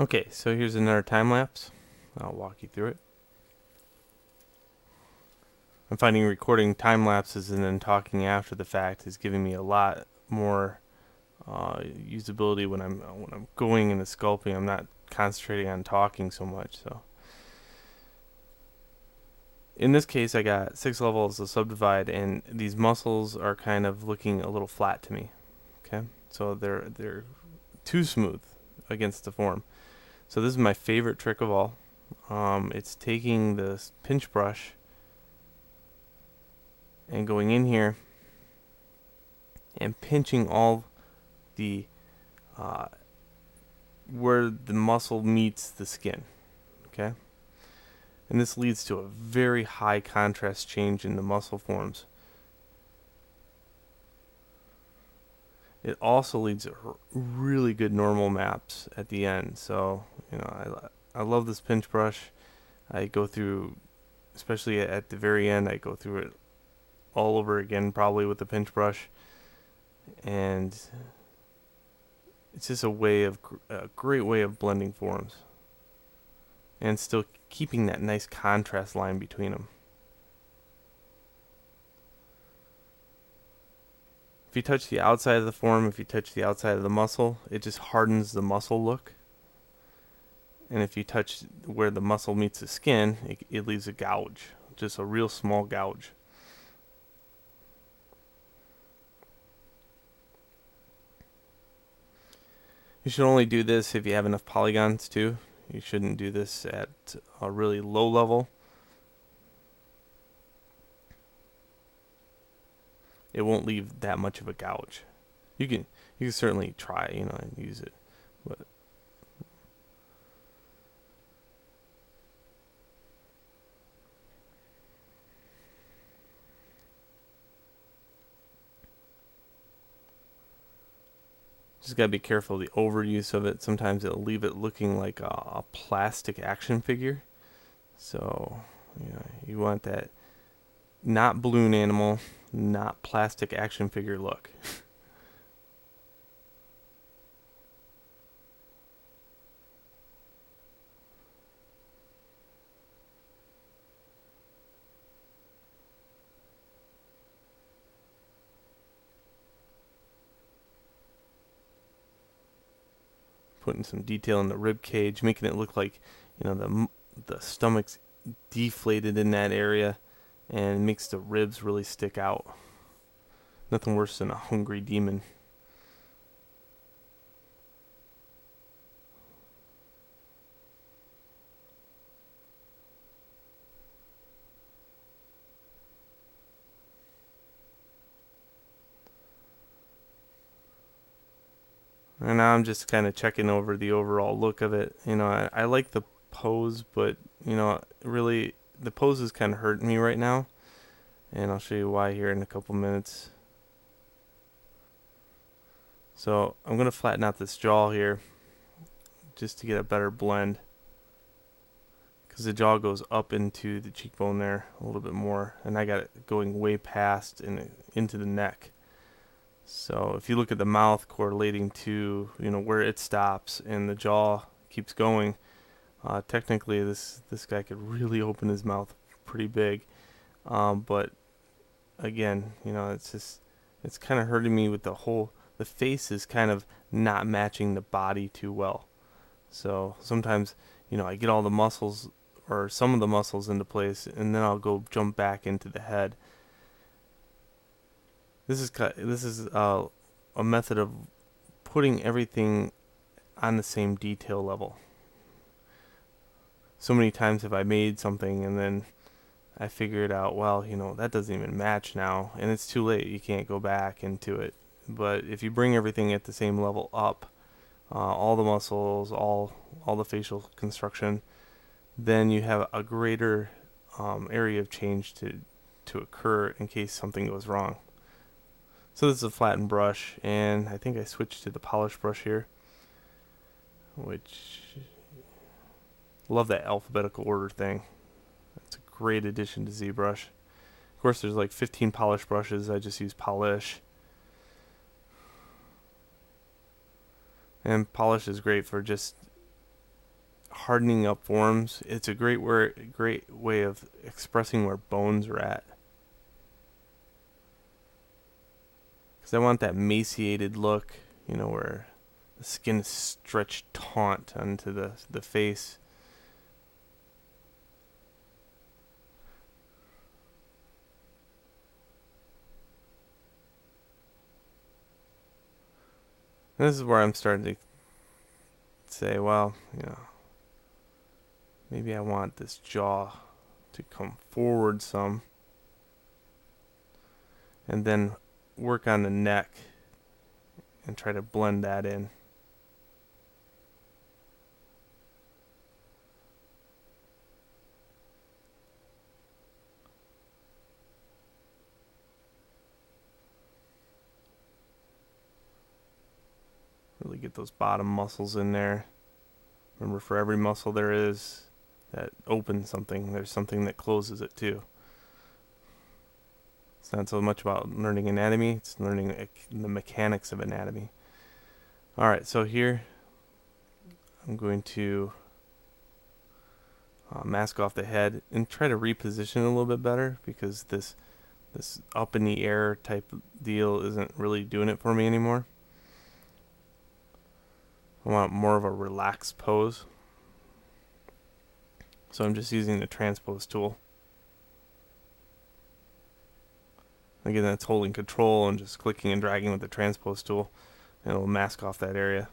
Okay, so here's another time lapse. I'll walk you through it. I'm finding recording time lapses and then talking after the fact is giving me a lot more usability when I'm going into sculpting. I'm not concentrating on talking so much. So in this case, I got 6 levels of subdivide, and these muscles are kind of looking a little flat to me. Okay, so they're too smooth against the form. So this is my favorite trick of all. It's taking this pinch brush and going in here and pinching all the where the muscle meets the skin. Okay, and this leads to a very high contrast change in the muscle forms. It also leads to really good normal maps at the end. So I love this pinch brush. I go through, especially at the very end, I go through it all over again, probably with the pinch brush, and it's just a great way of blending forms, and still keeping that nice contrast line between them. If you touch the outside of the form, if you touch the outside of the muscle, it just hardens the muscle look. And if you touch where the muscle meets the skin, it leaves a gouge, just a real small gouge. You should only do this if you have enough polygons too. You shouldn't do this at a really low level. It won't leave that much of a gouge. You can certainly try, and use it, but just gotta be careful of the overuse of it. Sometimes it'll leave it looking like a plastic action figure. So you want that not balloon animal, not plastic action figure look. Putting some detail in the rib cage, making it look like the stomach's deflated in that area, and makes the ribs really stick out. Nothing worse than a hungry demon. And now I'm just kind of checking over the overall look of it. I like the pose, but really the pose is kind of hurting me right now, and I'll show you why here in a couple minutes. So I'm gonna flatten out this jaw here just to get a better blend, because the jaw goes up into the cheekbone there a little bit more, and I got it going way past and into the neck. So if you look at the mouth correlating to where it stops and the jaw keeps going, technically this guy could really open his mouth pretty big, but again, it's kind of hurting me with the face is kind of not matching the body too well. So sometimes I get all the muscles or some of the muscles into place, and then I'll go jump back into the head. This is a method of putting everything on the same detail level. So many times have I made something and then I figured out, well, that doesn't even match now, and it's too late. You can't go back into it. But if you bring everything at the same level up, all the muscles, all the facial construction, then you have a greater area of change to occur in case something goes wrong. So this is a flattened brush, and I think I switched to the polished brush here, which, love that alphabetical order thing. It's a great addition to ZBrush. Of course, there's like 15 polish brushes. I just use polish. And polish is great for just hardening up forms. It's a great way of expressing where bones are at. Because I want that emaciated look, you know, where the skin is stretched taut onto the face. And this is where I'm starting to say, well, you know, maybe I want this jaw to come forward some, and then work on the neck and try to blend that in. Really get those bottom muscles in there. Remember, for every muscle there is that opens something, there's something that closes it too. It's not so much about learning anatomy, it's learning the mechanics of anatomy. Alright, so here I'm going to mask off the head and try to reposition it a little bit better, because this up in the air type deal isn't really doing it for me anymore. I want more of a relaxed pose. So I'm just using the transpose tool. Again, that's holding control and just clicking and dragging with the transpose tool, and it'll mask off that area.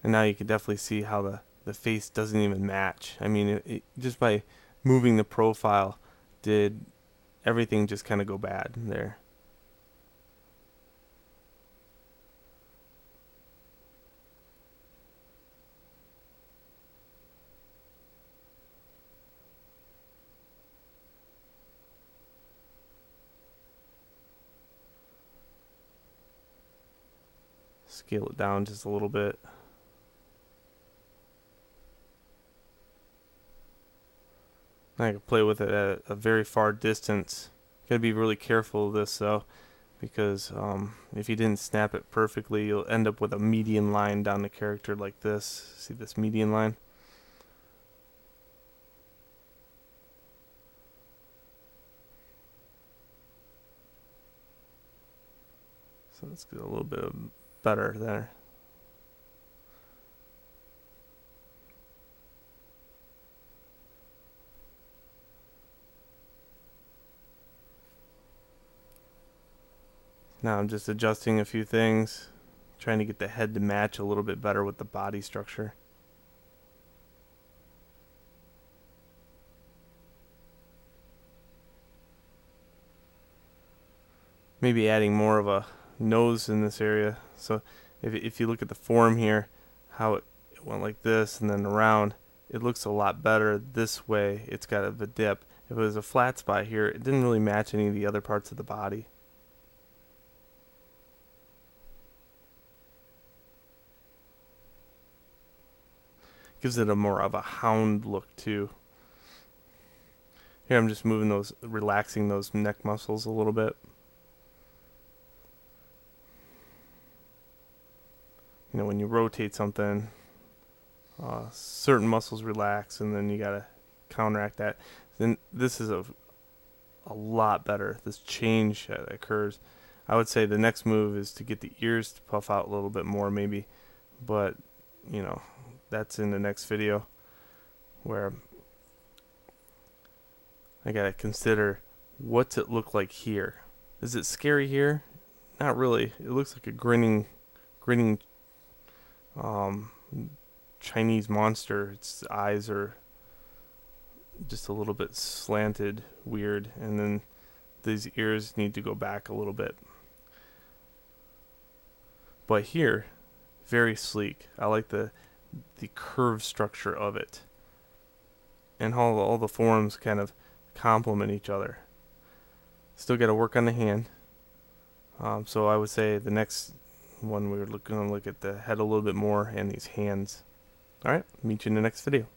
And now you can definitely see how the face doesn't even match. I mean, it just by moving the profile, did everything just kind of go bad there. Scale it down just a little bit. I can play with it at a very far distance. Gotta be really careful of this though, because if you didn't snap it perfectly, you'll end up with a median line down the character like this. See this median line? So let's get a little bit better there. Now I'm just adjusting a few things, trying to get the head to match a little bit better with the body structure. Maybe adding more of a nose in this area. So if you look at the form here, how it went like this and then around, it looks a lot better this way. It's got a dip. If it was a flat spot here, it didn't really match any of the other parts of the body. Gives it a more of a hound look too. Here I'm just moving those, relaxing those neck muscles a little bit. You know, when you rotate something, certain muscles relax, and then you gotta counteract that. Then this is a lot better. This change that occurs. I would say the next move is to get the ears to puff out a little bit more, maybe, but you know, that's in the next video, where I gotta consider what's it look like here. Is it scary here? Not really. It looks like a grinning Chinese monster. Its eyes are just a little bit slanted, weird, and then these ears need to go back a little bit. But here, very sleek. I like the curved structure of it, and how all the forms kind of complement each other. Still got to work on the hand. So I would say the next one we're going to look at the head a little bit more and these hands. Alright, meet you in the next video.